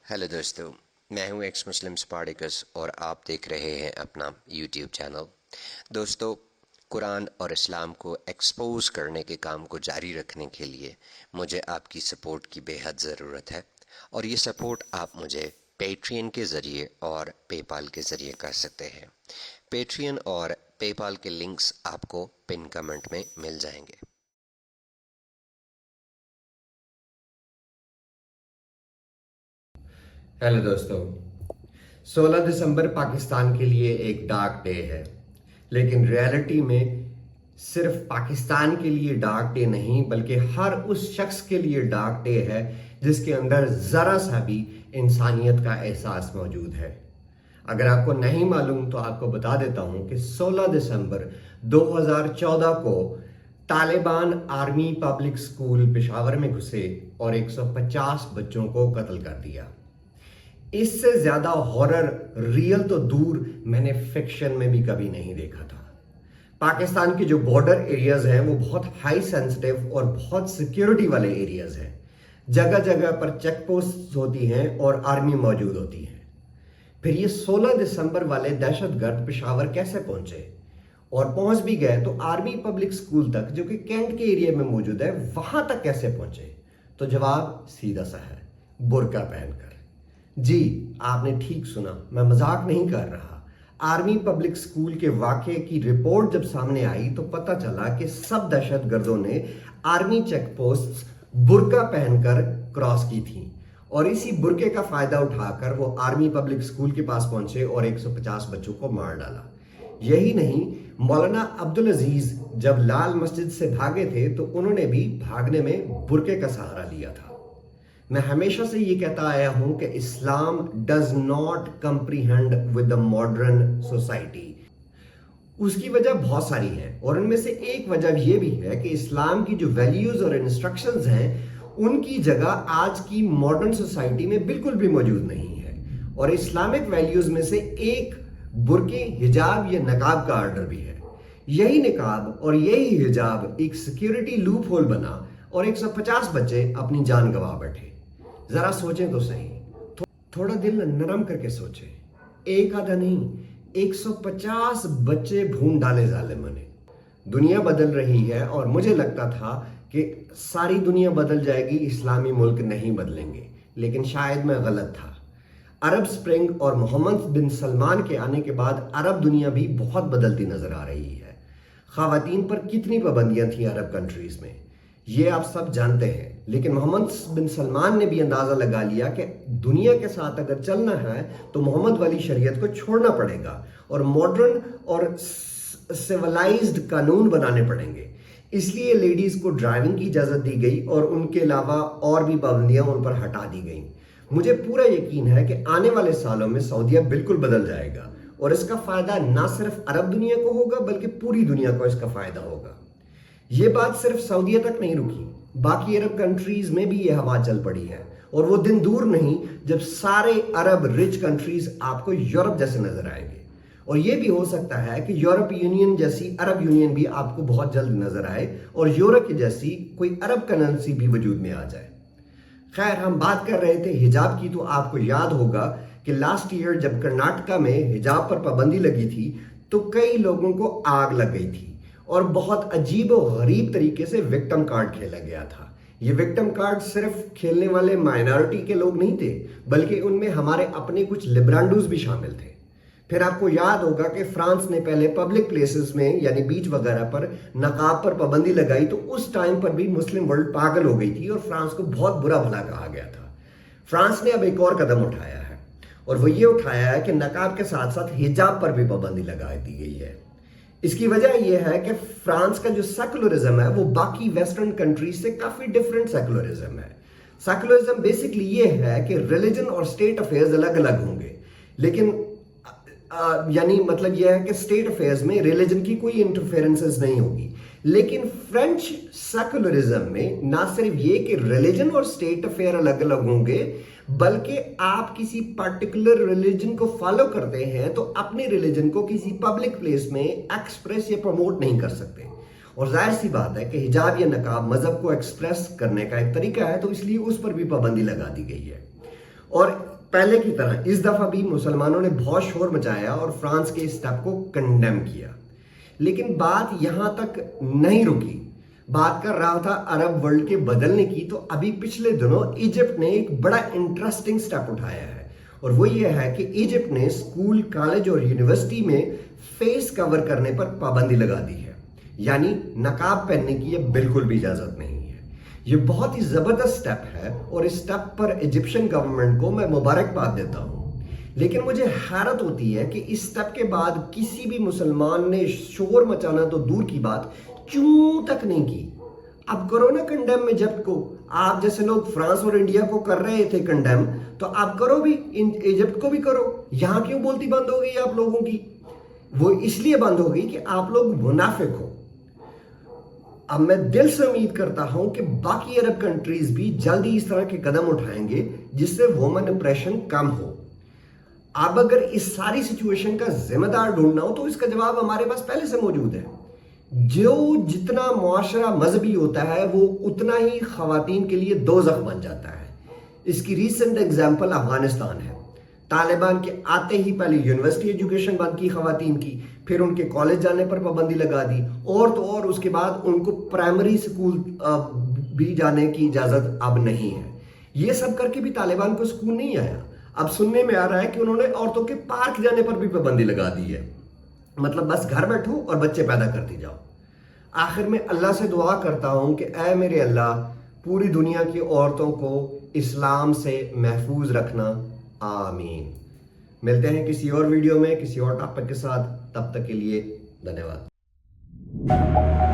Hello दोस्तों, मैं हूं एक्स मुस्लिम स्पार्टिकस और आप देख रहे हैं अपना यूट्यूब चैनल। दोस्तों, कुरान और इस्लाम को एक्सपोज करने के काम को जारी रखने के लिए मुझे आपकी सपोर्ट की बेहद ज़रूरत है और ये सपोर्ट आप मुझे पेट्रियन के ज़रिए और पेपाल के ज़रिए कर सकते हैं। पेट्रियन और पेपाल के लिंक्स आपको पिन कमेंट में मिल जाएंगे। हेलो दोस्तों, 16 दिसंबर पाकिस्तान के लिए एक डार्क डे है, लेकिन रियलिटी में सिर्फ पाकिस्तान के लिए डार्क डे नहीं बल्कि हर उस शख्स के लिए डार्क डे है जिसके अंदर ज़रा सा भी इंसानियत का एहसास मौजूद है। अगर आपको नहीं मालूम तो आपको बता देता हूं कि 16 दिसंबर 2014 को Taliban army public school Peshawar में घुसे और 150 बच्चों को कत्ल कर दिया। इससे ज्यादा हॉरर रियल तो दूर मैंने फिक्शन में भी कभी नहीं देखा था। पाकिस्तान के जो बॉर्डर एरियाज हैं वो बहुत हाई सेंसिटिव और बहुत सिक्योरिटी वाले एरियाज हैं। जगह जगह पर चेक पोस्ट होती हैं और आर्मी मौजूद होती है। फिर ये 16 दिसंबर वाले दहशतगर्द पेशावर कैसे पहुंचे, और पहुंच भी गए तो आर्मी पब्लिक स्कूल तक जो कि कैंट के एरिया में मौजूद है वहां तक कैसे पहुंचे? तो जवाब सीधा सा है, बुर्का पहनकर। जी, आपने ठीक सुना, मैं मजाक नहीं कर रहा। आर्मी पब्लिक स्कूल के वाकये की रिपोर्ट जब सामने आई तो पता चला कि सब दहशतगर्दों ने आर्मी चेक पोस्ट बुर्का पहनकर क्रॉस की थी और इसी बुर्के का फायदा उठाकर वो आर्मी पब्लिक स्कूल के पास पहुंचे और 150 बच्चों को मार डाला। यही नहीं, मौलाना अब्दुल अजीज जब लाल मस्जिद से भागे थे तो उन्होंने भी भागने में बुर्के का सहारा लिया था। मैं हमेशा से ये कहता आया हूं कि इस्लाम does not comprehend with the modern society. उसकी वजह बहुत सारी है और उनमें से एक वजह यह भी है कि इस्लाम की जो वैल्यूज और इंस्ट्रक्शंस हैं उनकी जगह आज की मॉडर्न सोसाइटी में बिल्कुल भी मौजूद नहीं है। और इस्लामिक वैल्यूज में से एक बुर्के, हिजाब या नकाब का आर्डर भी है। यही निकाब और यही हिजाब एक सिक्योरिटी लूप होल बना और 150 बच्चे अपनी जान गंवा बैठे। जरा सोचें तो सही, थोड़ा दिल नरम करके सोचें। एक आधा नहीं, 150 बच्चे भून डाले जालिम ने। दुनिया बदल रही है और मुझे लगता था कि सारी दुनिया बदल जाएगी, इस्लामी मुल्क नहीं बदलेंगे, लेकिन शायद मैं गलत था। अरब स्प्रिंग और मोहम्मद बिन सलमान के आने के बाद अरब दुनिया भी बहुत बदलती नजर आ रही है। खवातीन पर कितनी पाबंदियां थी अरब कंट्रीज में, ये आप सब जानते हैं, लेकिन मोहम्मद बिन सलमान ने भी अंदाजा लगा लिया कि दुनिया के साथ अगर चलना है तो मोहम्मद वाली शरीयत को छोड़ना पड़ेगा और मॉडर्न और सिविलाइज्ड कानून बनाने पड़ेंगे। इसलिए लेडीज को ड्राइविंग की इजाजत दी गई और उनके अलावा और भी पाबंदियां उन पर हटा दी गई। मुझे पूरा यकीन है कि आने वाले सालों में सऊदीया बिल्कुल बदल जाएगा और इसका फायदा ना सिर्फ अरब दुनिया को होगा बल्कि पूरी दुनिया को इसका फायदा होगा। ये बात सिर्फ सऊदीया तक नहीं रुकी, बाकी अरब कंट्रीज में भी ये हवा चल पड़ी है और वो दिन दूर नहीं जब सारे अरब रिच कंट्रीज आपको यूरोप जैसे नजर आएंगे। और ये भी हो सकता है कि यूरोप यूनियन जैसी अरब यूनियन भी आपको बहुत जल्द नजर आए और यूरोप की जैसी कोई अरब करेंसी भी वजूद में आ जाए। खैर, हम बात कर रहे थे हिजाब की, तो आपको याद होगा कि लास्ट ईयर जब कर्नाटका में हिजाब पर पाबंदी लगी थी तो कई लोगों को आग लग गई थी और बहुत अजीब और गरीब तरीके से विक्टिम कार्ड खेला गया था। ये विक्टिम कार्ड सिर्फ खेलने वाले माइनॉरिटी के लोग नहीं थे बल्कि उनमें हमारे अपने कुछ लिब्रांडूज भी शामिल थे। फिर आपको याद होगा कि फ्रांस ने पहले पब्लिक प्लेसेस में यानी बीच वगैरह पर नकाब पर पाबंदी लगाई तो उस टाइम पर भी मुस्लिम वर्ल्ड पागल हो गई थी और फ्रांस को बहुत बुरा भला कहा गया था। फ्रांस ने अब एक और कदम उठाया है और वो ये उठाया है कि नकाब के साथ साथ हिजाब पर भी पाबंदी लगा दी गई है। इसकी वजह यह है कि फ्रांस का जो सेकुलरिज्म है वो बाकी वेस्टर्न कंट्रीज से काफी डिफरेंट सेकुलरिज्म है। सेकुलरिज्म बेसिकली ये है कि रिलीजन और स्टेट अफेयर्स अलग अलग होंगे, लेकिन यानी मतलब यह है कि स्टेट अफेयर्स में रिलीजन की कोई इंटरफेरेंसेस नहीं होगी। लेकिन फ्रेंच सेकुलरिज्म में ना सिर्फ ये कि रिलीजन और स्टेट अफेयर अलग अलग होंगे बल्कि आप किसी पर्टिकुलर रिलीजन को फॉलो करते हैं तो अपने रिलीजन को किसी पब्लिक प्लेस में एक्सप्रेस या प्रमोट नहीं कर सकते। और जाहिर सी बात है कि हिजाब या नकाब मजहब को एक्सप्रेस करने का एक तरीका है, तो इसलिए उस पर भी पाबंदी लगा दी गई है। और پہلے کی طرح اس دفعہ بھی مسلمانوں نے بہت شور مچایا اور فرانس کے اس سٹیپ کو کنڈیم کیا، لیکن بات یہاں تک نہیں رکی۔ بات کر رہا تھا عرب ورلڈ کے بدلنے کی، تو ابھی پچھلے دنوں ایجپٹ نے ایک بڑا انٹرسٹنگ سٹیپ اٹھایا ہے، اور وہ یہ ہے کہ ایجپٹ نے اسکول، کالج اور یونیورسٹی میں فیس کور کرنے پر پابندی لگا دی ہے، یعنی نقاب پہننے کی یہ بالکل بھی اجازت نہیں ہے۔ یہ بہت ہی زبردست سٹیپ ہے اور اس سٹیپ پر ایجپشن گورنمنٹ کو میں مبارکباد دیتا ہوں، لیکن مجھے حیرت ہوتی ہے کہ اس سٹیپ کے بعد کسی بھی مسلمان نے شور مچانا تو دور کی بات، چوں تک نہیں کی۔ اب کرو نا کنڈیم ایجپٹ کو، آپ جیسے لوگ فرانس اور انڈیا کو کر رہے تھے کنڈیم، تو آپ کرو بھی ایجپٹ کو بھی کرو۔ یہاں کیوں بولتی بند ہو گئی آپ لوگوں کی؟ وہ اس لیے بند ہو گئی کہ آپ لوگ منافق ہو۔ اب میں دل سے امید کرتا ہوں کہ باقی عرب کنٹریز بھی جلدی اس طرح کے قدم اٹھائیں گے جس سے وومن اپریشن کم ہو۔ اب اگر اس ساری سچویشن کا ذمہ دار ڈھونڈنا ہو تو اس کا جواب ہمارے پاس پہلے سے موجود ہے۔ جتنا معاشرہ مذہبی ہوتا ہے وہ اتنا ہی خواتین کے لیے دوزخ بن جاتا ہے۔ اس کی ریسنٹ ایگزامپل افغانستان ہے۔ طالبان کے آتے ہی پہلے یونیورسٹی ایجوکیشن بند کی خواتین کی، پھر ان کے کالج جانے پر پابندی لگا دی، اور تو اور اس کے بعد ان کو پرائمری سکول بھی جانے کی اجازت اب نہیں ہے۔ یہ سب کر کے بھی طالبان کو سکون نہیں آیا۔ اب سننے میں آ رہا ہے کہ انہوں نے عورتوں کے پارک جانے پر بھی پابندی لگا دی ہے، مطلب بس گھر بیٹھو اور بچے پیدا کرتی جاؤ۔ آخر میں اللہ سے دعا کرتا ہوں کہ اے میرے اللہ، پوری دنیا کی عورتوں کو اسلام سے محفوظ رکھنا، آمین۔ ملتے ہیں کسی اور ویڈیو میں کسی اور ٹاپک کے ساتھ، تب تک کے لیے دھنیہ واد۔